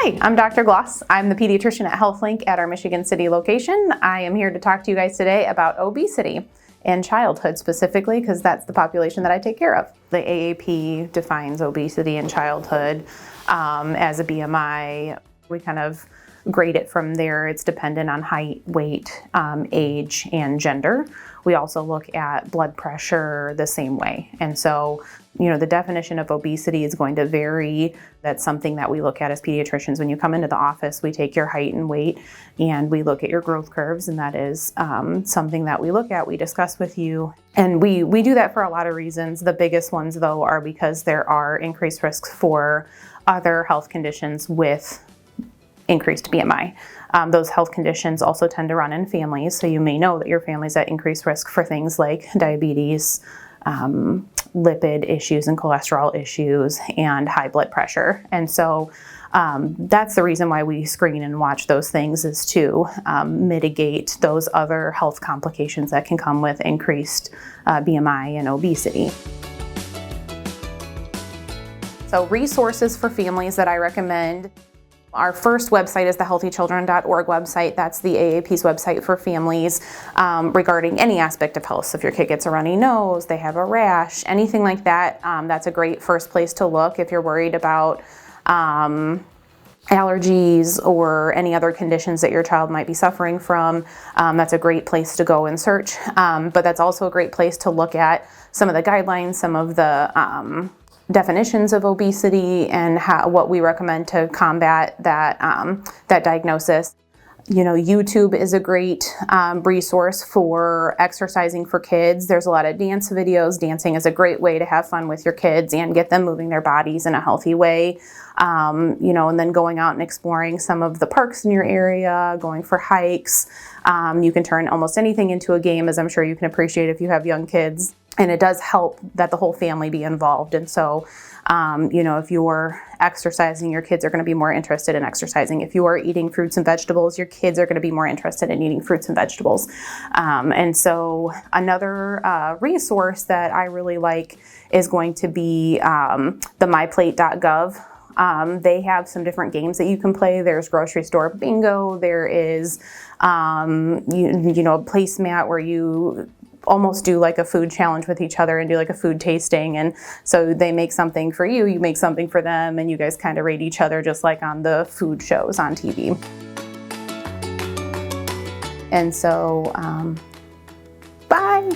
Hi, I'm Dr. Glos. I'm the pediatrician at HealthLinc at our Michigan City location. I am here to talk to you guys today about obesity in childhood specifically, because that's the population that I take care of. The AAP defines obesity in childhood as a BMI. We kind of grade it from there. It's dependent on height, weight, age, and gender. We also look at blood pressure the same way. And so, the definition of obesity is going to vary. That's something that we look at as pediatricians. When you come into the office, we take your height and weight and we look at your growth curves, and that is something that we look at, we discuss with you. And we do that for a lot of reasons. The biggest ones, though, are because there are increased risks for other health conditions with increased BMI. Those health conditions also tend to run in families, so you may know that your family's at increased risk for things like diabetes, lipid issues and cholesterol issues, and high blood pressure. And so that's the reason why we screen and watch those things, is to mitigate those other health complications that can come with increased BMI and obesity. So resources for families that I recommend. Our first website is the healthychildren.org website. That's the AAP's website for families regarding any aspect of health. So if your kid gets a runny nose, they have a rash, anything like that, that's a great first place to look. If you're worried about allergies or any other conditions that your child might be suffering from, that's a great place to go and search. But that's also a great place to look at some of the guidelines, some of the definitions of obesity, and what we recommend to combat that diagnosis. YouTube is a great resource for exercising for kids. There's a lot of dance videos. Dancing is a great way to have fun with your kids and get them moving their bodies in a healthy way. And then going out and exploring some of the parks in your area, going for hikes. You can turn almost anything into a game, as I'm sure you can appreciate if you have young kids. And it does help that the whole family be involved. And so, if you're exercising, your kids are going to be more interested in exercising. If you are eating fruits and vegetables, your kids are going to be more interested in eating fruits and vegetables. And so another resource that I really like is going to be the myplate.gov. They have some different games that you can play. There's grocery store bingo. There is, a placemat where you almost do like a food challenge with each other and do like a food tasting. And so they make something for you, you make something for them, and you guys kind of rate each other just like on the food shows on TV. And so, bye.